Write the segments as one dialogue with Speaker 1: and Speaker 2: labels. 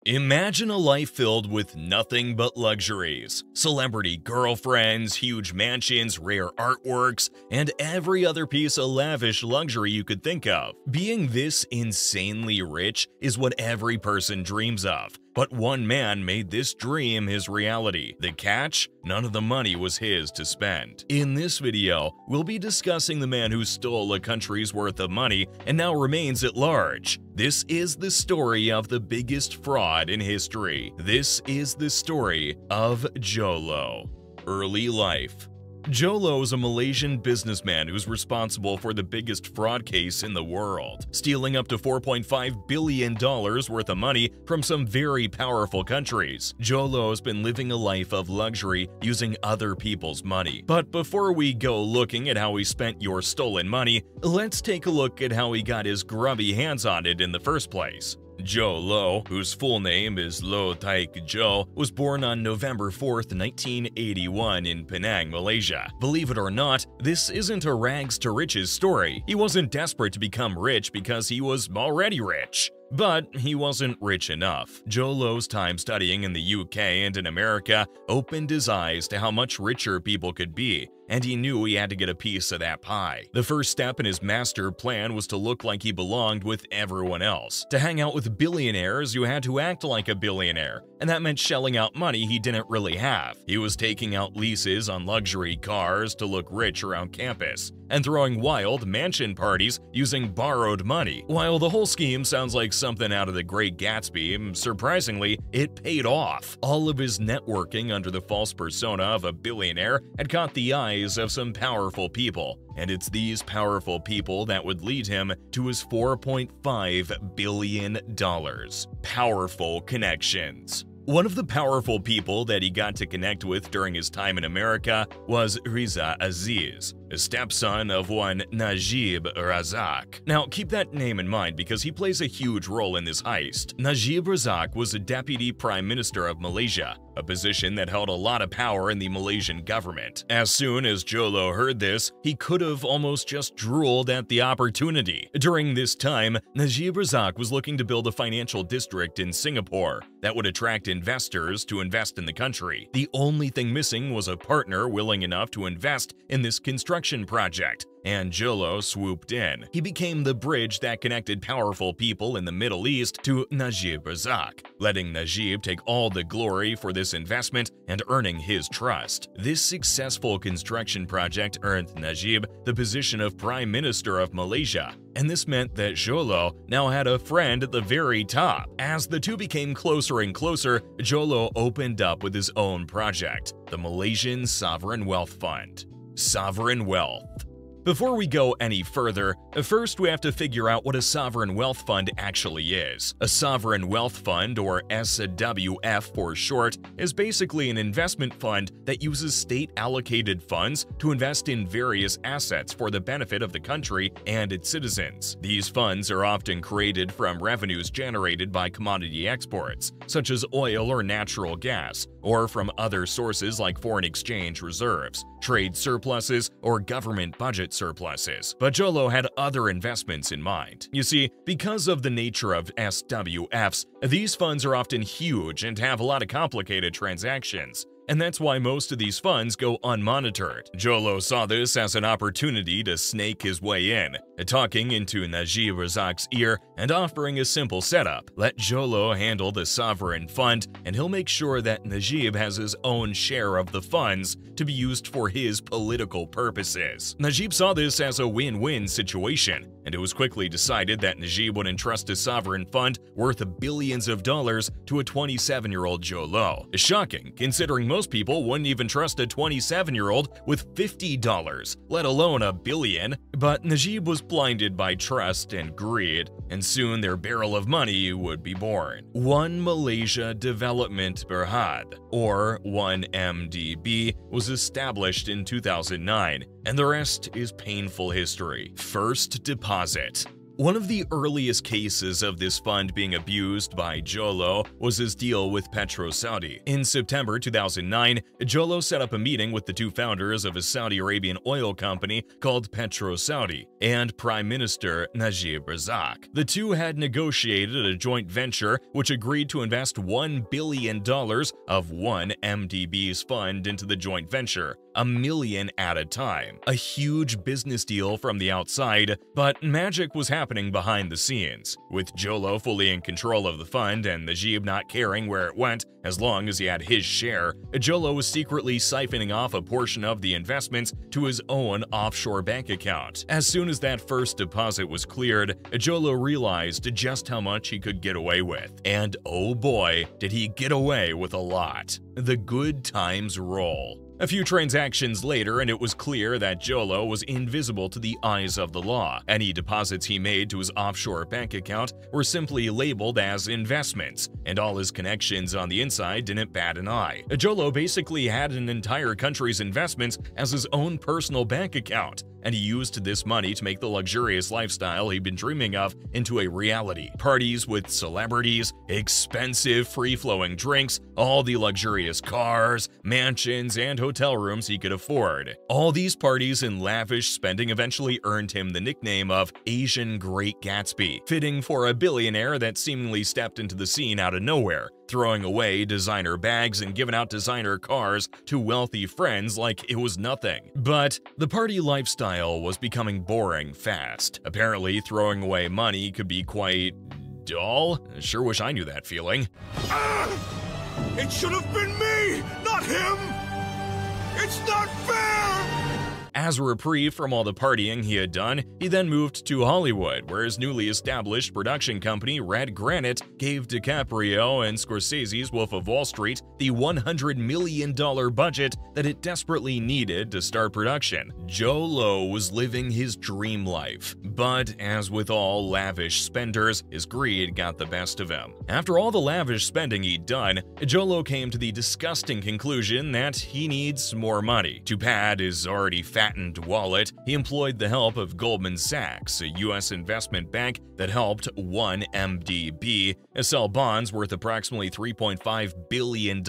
Speaker 1: Imagine a life filled with nothing but luxuries. Celebrity girlfriends, huge mansions, rare artworks, and every other piece of lavish luxury you could think of. Being this insanely rich is what every person dreams of. But one man made this dream his reality. The catch? None of the money was his to spend. In this video, we'll be discussing the man who stole a country's worth of money and now remains at large. This is the story of the biggest fraud in history. This is the story of Jolo. Early life. Jolo is a Malaysian businessman who's responsible for the biggest fraud case in the world, stealing up to $4.5 billion worth of money from some very powerful countries. Jolo has been living a life of luxury using other people's money. But before we go looking at how he spent your stolen money, let's take a look at how he got his grubby hands on it in the first place. Jolo, whose full name is Loh Taik Jo, was born on November 4th, 1981 in Penang, Malaysia. Believe it or not, this isn't a rags to riches story. He wasn't desperate to become rich because he was already rich. But he wasn't rich enough. Jolo's time studying in the UK and in America opened his eyes to how much richer people could be, and he knew he had to get a piece of that pie. The first step in his master plan was to look like he belonged with everyone else. To hang out with billionaires, you had to act like a billionaire, and that meant shelling out money he didn't really have. He was taking out leases on luxury cars to look rich around campus, and throwing wild mansion parties using borrowed money. While the whole scheme sounds like something out of The Great Gatsby, surprisingly, it paid off. All of his networking under the false persona of a billionaire had caught the eyes of some powerful people, and it's these powerful people that would lead him to his $4.5 billion. Powerful connections. One of the powerful people that he got to connect with during his time in America was Riza Aziz, a stepson of one Najib Razak. Now, keep that name in mind because he plays a huge role in this heist. Najib Razak was a deputy prime minister of Malaysia, a position that held a lot of power in the Malaysian government. As soon as Jolo heard this, he could have almost just drooled at the opportunity. During this time, Najib Razak was looking to build a financial district in Singapore that would attract investors to invest in the country. The only thing missing was a partner willing enough to invest in this construction project, and Jolo swooped in. He became the bridge that connected powerful people in the Middle East to Najib Razak, letting Najib take all the glory for this investment and earning his trust. This successful construction project earned Najib the position of Prime Minister of Malaysia, and this meant that Jolo now had a friend at the very top. As the two became closer and closer, Jolo opened up with his own project, the Malaysian Sovereign Wealth Fund. Sovereign wealth. Before we go any further, first we have to figure out what a sovereign wealth fund actually is. A sovereign wealth fund, or SWF for short, is basically an investment fund that uses state-allocated funds to invest in various assets for the benefit of the country and its citizens. These funds are often created from revenues generated by commodity exports, such as oil or natural gas, or from other sources like foreign exchange reserves, trade surpluses, or government budget surpluses. But Jolo had other investments in mind. You see, because of the nature of SWFs, these funds are often huge and have a lot of complicated transactions, and that's why most of these funds go unmonitored. Jolo saw this as an opportunity to snake his way in, talking into Najib Razak's ear and offering a simple setup. Let Jolo handle the sovereign fund, and he'll make sure that Najib has his own share of the funds to be used for his political purposes. Najib saw this as a win-win situation, and it was quickly decided that Najib would entrust a sovereign fund worth billions of dollars to a 27-year-old Jolo. Shocking, considering most people wouldn't even trust a 27-year-old with $50, let alone a billion. But Najib was blinded by trust and greed, and soon their barrel of money would be born. One Malaysia Development Berhad, or 1MDB, was established in 2009, and the rest is painful history. First deposit. One of the earliest cases of this fund being abused by Jolo was his deal with PetroSaudi. In September 2009, Jolo set up a meeting with the two founders of a Saudi Arabian oil company called PetroSaudi and Prime Minister Najib Razak. The two had negotiated a joint venture which agreed to invest $1 billion of one MDB's fund into the joint venture, $1 million at a time. A huge business deal from the outside, but magic was happening behind the scenes. With Jolo fully in control of the fund and Najib not caring where it went as long as he had his share, Jolo was secretly siphoning off a portion of the investments to his own offshore bank account. As soon as that first deposit was cleared, Jolo realized just how much he could get away with. And oh boy, did he get away with a lot. The good times roll. A few transactions later, and it was clear that Jolo was invisible to the eyes of the law. Any deposits he made to his offshore bank account were simply labeled as investments, and all his connections on the inside didn't bat an eye. Jolo basically had an entire country's investments as his own personal bank account, and he used this money to make the luxurious lifestyle he'd been dreaming of into a reality. Parties with celebrities, expensive free-flowing drinks, all the luxurious cars, mansions, and hotel rooms he could afford. All these parties and lavish spending eventually earned him the nickname of Asian Great Gatsby, fitting for a billionaire that seemingly stepped into the scene out of nowhere, throwing away designer bags and giving out designer cars to wealthy friends like it was nothing. But the party lifestyle was becoming boring fast. Apparently, throwing away money could be quite dull. Sure wish I knew that feeling.
Speaker 2: It should have been me, not him! It's not fair!
Speaker 1: As a reprieve from all the partying he had done, he then moved to Hollywood, where his newly established production company Red Granite gave DiCaprio and Scorsese's Wolf of Wall Street the $100 million budget that it desperately needed to start production. Jolo was living his dream life, but as with all lavish spenders, his greed got the best of him. After all the lavish spending he'd done, Jolo came to the disgusting conclusion that he needs more money. To pad his already fattened wallet, he employed the help of Goldman Sachs, a U.S. investment bank that helped 1MDB sell bonds worth approximately $3.5 billion,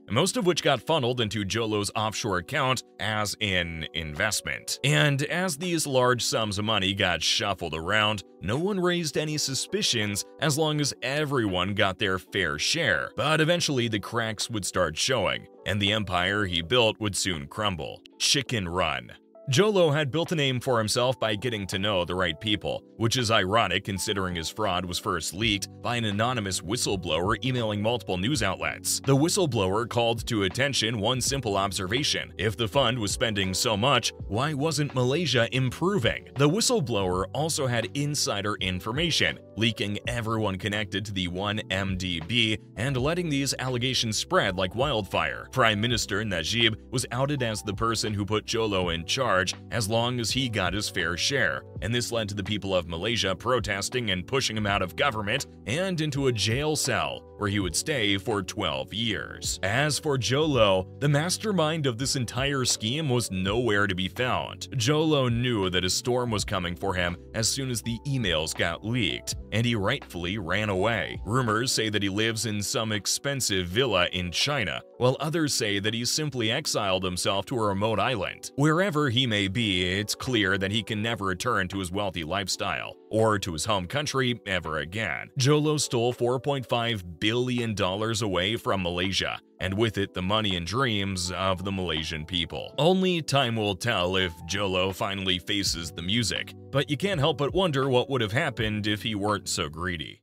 Speaker 1: most of which got funneled into Jolo's offshore account as an investment. And as these large sums of money got shuffled around, no one raised any suspicions as long as everyone got their fair share. But eventually the cracks would start showing, and the empire he built would soon crumble. Chicken Run. Jolo had built a name for himself by getting to know the right people, which is ironic considering his fraud was first leaked by an anonymous whistleblower emailing multiple news outlets. The whistleblower called to attention one simple observation: if the fund was spending so much, why wasn't Malaysia improving? The whistleblower also had insider information, leaking everyone connected to the 1MDB and letting these allegations spread like wildfire. Prime Minister Najib was outed as the person who put Jolo in charge as long as he got his fair share, and this led to the people of Malaysia protesting and pushing him out of government and into a jail cell, where he would stay for 12 years. As for Jolo, the mastermind of this entire scheme was nowhere to be found. Jolo knew that a storm was coming for him as soon as the emails got leaked, and he rightfully ran away. Rumors say that he lives in some expensive villa in China, while others say that he simply exiled himself to a remote island. Wherever he may be, it's clear that he can never return to his wealthy lifestyle or to his home country ever again. Jolo stole $4.5 billion away from Malaysia, and with it the money and dreams of the Malaysian people. Only time will tell if Jolo finally faces the music, but you can't help but wonder what would have happened if he weren't so greedy.